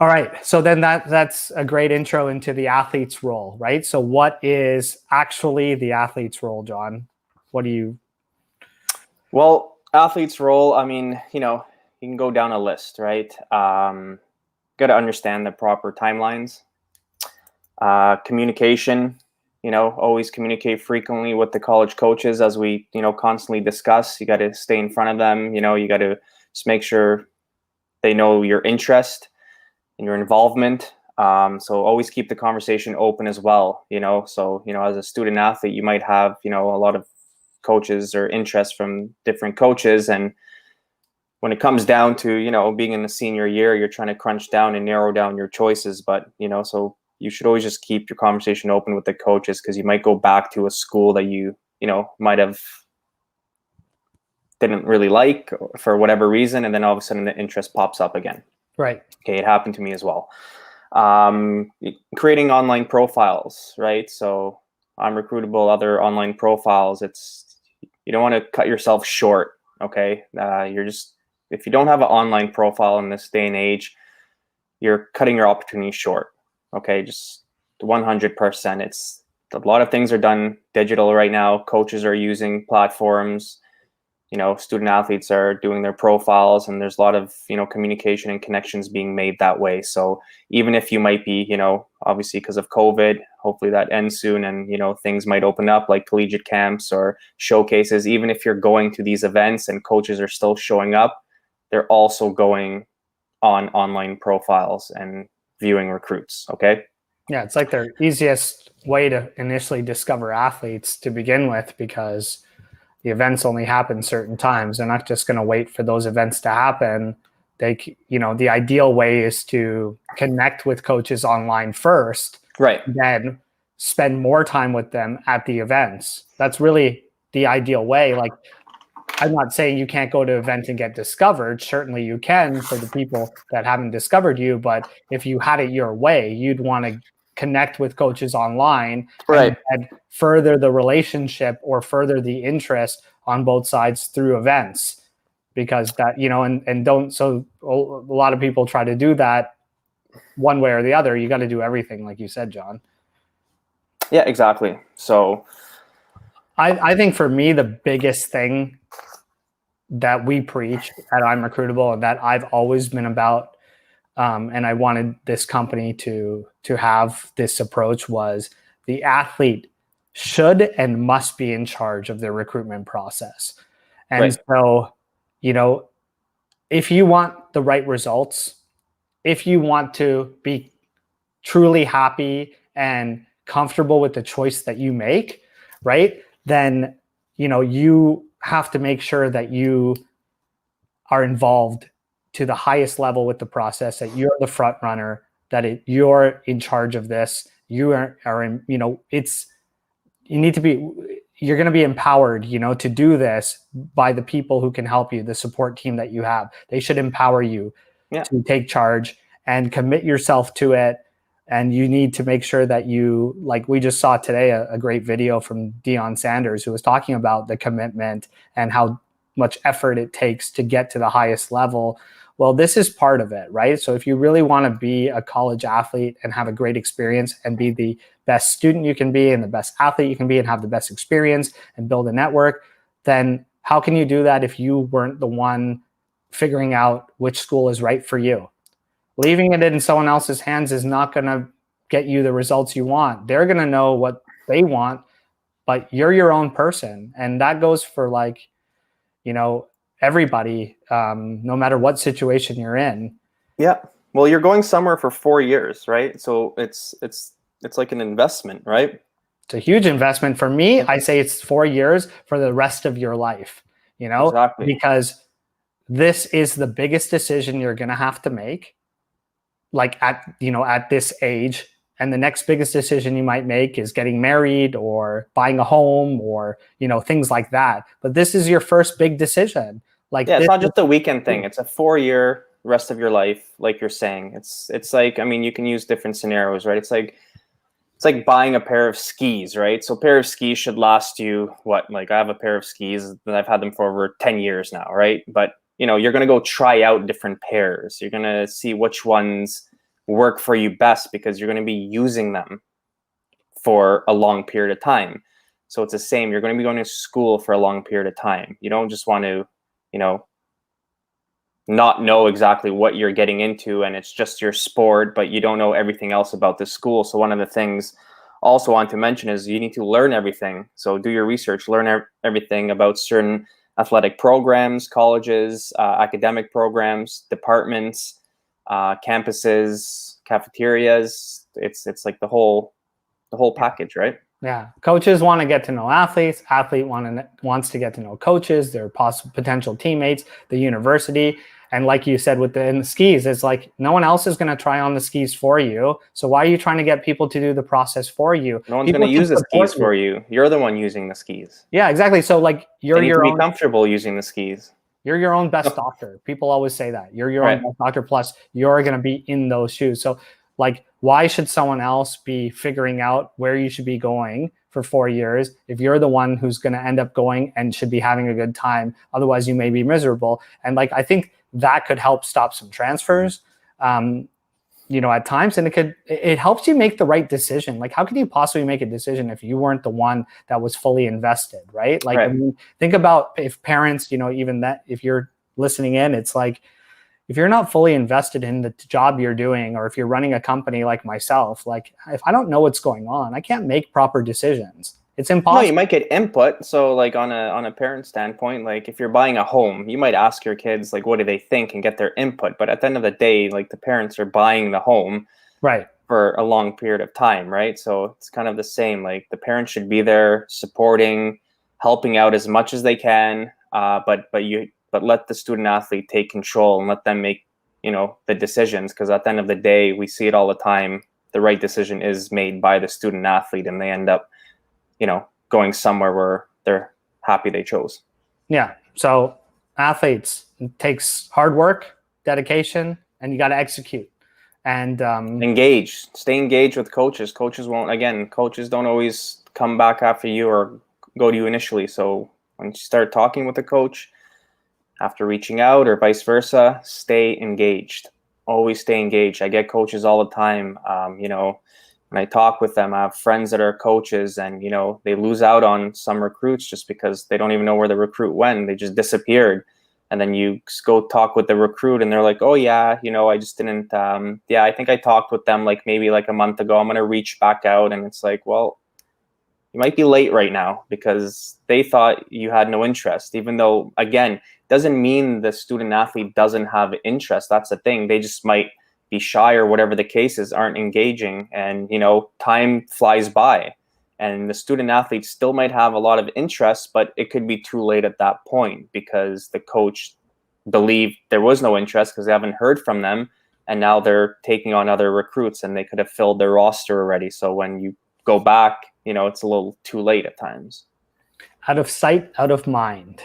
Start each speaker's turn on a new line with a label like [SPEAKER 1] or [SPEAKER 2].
[SPEAKER 1] All right. So then that's a great intro into the athlete's role, right? So what is actually the athlete's role, John? What do you?
[SPEAKER 2] Well, athlete's role, I mean, you can go down a list, right? Got to understand the proper timelines. Communication, always communicate frequently with the college coaches as we, constantly discuss. You got to stay in front of them. You got to just make sure they know your interest and your involvement. So always keep the conversation open as well. So, as a student athlete, you might have, a lot of coaches or interest from different coaches. And when it comes down to, being in the senior year, you're trying to crunch down and narrow down your choices. But, so you should always just keep your conversation open with the coaches, because you might go back to a school that you might have didn't really like for whatever reason. And then all of a sudden the interest pops up again.
[SPEAKER 1] Right.
[SPEAKER 2] Okay. It happened to me as well. Creating online profiles, right? So IMRecruitable, other online profiles, you don't want to cut yourself short. Okay. If you don't have an online profile in this day and age, you're cutting your opportunity short. Okay. Just 100%. It's a lot of things are done digital right now. Coaches are using platforms, student athletes are doing their profiles, and there's a lot of, communication and connections being made that way. So even if you might be, obviously because of COVID, hopefully that ends soon, and, things might open up like collegiate camps or showcases. Even if you're going to these events and coaches are still showing up, they're also going on online profiles and viewing recruits. Okay.
[SPEAKER 1] Yeah, it's like their easiest way to initially discover athletes to begin with, because the events only happen certain times. They're not just going to wait for those events to happen. The ideal way is to connect with coaches online first,
[SPEAKER 2] right?
[SPEAKER 1] Then spend more time with them at the events. That's really the ideal way. Like, I'm not saying you can't go to an event and get discovered. Certainly you can for the people that haven't discovered you. But if you had it your way, you'd want to connect with coaches online,
[SPEAKER 2] right,
[SPEAKER 1] and further the relationship or further the interest on both sides through events. Because that, and don't, so a lot of people try to do that one way or the other. You got to do everything, like you said, John.
[SPEAKER 2] Yeah, exactly. So
[SPEAKER 1] I think for me, the biggest thing that we preach at IMRecruitable, and that I've always been about, and I wanted this company to have this approach, was the athlete should and must be in charge of their recruitment process. And
[SPEAKER 2] right.
[SPEAKER 1] So, if you want the right results, if you want to be truly happy and comfortable with the choice that you make, right, then, you have to make sure that you are involved to the highest level with the process, that you're the front runner, that you're in charge of this. You are in, you're going to be empowered, to do this by the people who can help you, the support team that you have. They should empower you to take charge and commit yourself to it. And you need to make sure that you, like we just saw today, a great video from Deion Sanders, who was talking about the commitment and how much effort it takes to get to the highest level. Well, this is part of it, right? So if you really want to be a college athlete and have a great experience and be the best student you can be and the best athlete you can be and have the best experience and build a network, then how can you do that if you weren't the one figuring out which school is right for you? Leaving it in someone else's hands is not going to get you the results you want. They're going to know what they want, but you're your own person. And that goes for everybody, no matter what situation you're in.
[SPEAKER 2] Yeah. Well, you're going somewhere for 4 years, right? So it's like an investment, right?
[SPEAKER 1] It's a huge investment. For me, I say it's 4 years for the rest of your life,
[SPEAKER 2] Exactly.
[SPEAKER 1] Because this is the biggest decision you're going to have to make, like at this age. And the next biggest decision you might make is getting married or buying a home or, things like that. But this is your first big decision.
[SPEAKER 2] It's not just a weekend thing. It's a 4-year rest of your life, like you're saying. It's like, I mean, you can use different scenarios, right? It's like buying a pair of skis, right? So a pair of skis should last you what? Like I have a pair of skis and I've had them for over 10 years now, right? But you're going to go try out different pairs. You're going to see which ones work for you best, because you're going to be using them for a long period of time. So it's the same. You're going to be going to school for a long period of time. You don't just want to, not know exactly what you're getting into, and it's just your sport, but you don't know everything else about the school. So one of the things also I want to mention is you need to learn everything. So do your research, learn everything about certain athletic programs, colleges, academic programs, departments, campuses, cafeterias. It's like the whole package, right?
[SPEAKER 1] Yeah, coaches want to get to know athletes. Athlete wants to get to know coaches, their potential teammates, the university. And like you said, in the skis, it's like no one else is going to try on the skis for you. So why are you trying to get people to do the process for you?
[SPEAKER 2] No one's going to use the skis for you. You're the one using the skis.
[SPEAKER 1] Yeah, exactly. So like
[SPEAKER 2] you're your own. Be comfortable using the skis.
[SPEAKER 1] You're your own best doctor. People always say that. You're your own best doctor. Plus, you're going to be in those shoes. So like, why should someone else be figuring out where you should be going for 4 years if you're the one who's going to end up going and should be having a good time? Otherwise, you may be miserable. And like, I think that could help stop some transfers, at times. And it helps you make the right decision. Like, how could you possibly make a decision if you weren't the one that was fully invested, right? Like, I mean, think about if parents, even that, if you're listening in, it's like, if you're not fully invested in the job you're doing, or if you're running a company like myself, like if I don't know what's going on, I can't make proper decisions. It's impossible.
[SPEAKER 2] No, you might get input. So like on a parent standpoint, like if you're buying a home, you might ask your kids, like, what do they think, and get their input. But at the end of the day, like the parents are buying the home for a long period of time, right? So it's kind of the same. Like the parents should be there supporting, helping out as much as they can. But let the student athlete take control and let them make, the decisions. Because at the end of the day, we see it all the time. The right decision is made by the student athlete, and they end up, going somewhere where they're happy they chose.
[SPEAKER 1] Yeah. So athletes, it takes hard work, dedication, and you got to execute. And
[SPEAKER 2] stay engaged with coaches. Coaches don't always come back after you or go to you initially. So when you start talking with a coach, after reaching out or vice versa, stay engaged. Always stay engaged. I get coaches all the time. When I talk with them, I have friends that are coaches, and, they lose out on some recruits just because they don't even know where the recruit went. They just disappeared. And then you go talk with the recruit and they're like, oh yeah, I just didn't, I think I talked with them maybe a month ago. I'm going to reach back out. And it's like, well, you might be late right now because they thought you had no interest, even though, again, doesn't mean the student athlete doesn't have interest. That's the thing. They just might be shy or whatever the case is, aren't engaging, and, time flies by, and the student athlete still might have a lot of interest, but it could be too late at that point because the coach believed there was no interest because they haven't heard from them. And now they're taking on other recruits and they could have filled their roster already. So when you go back, it's a little too late at times.
[SPEAKER 1] Out of sight, out of mind.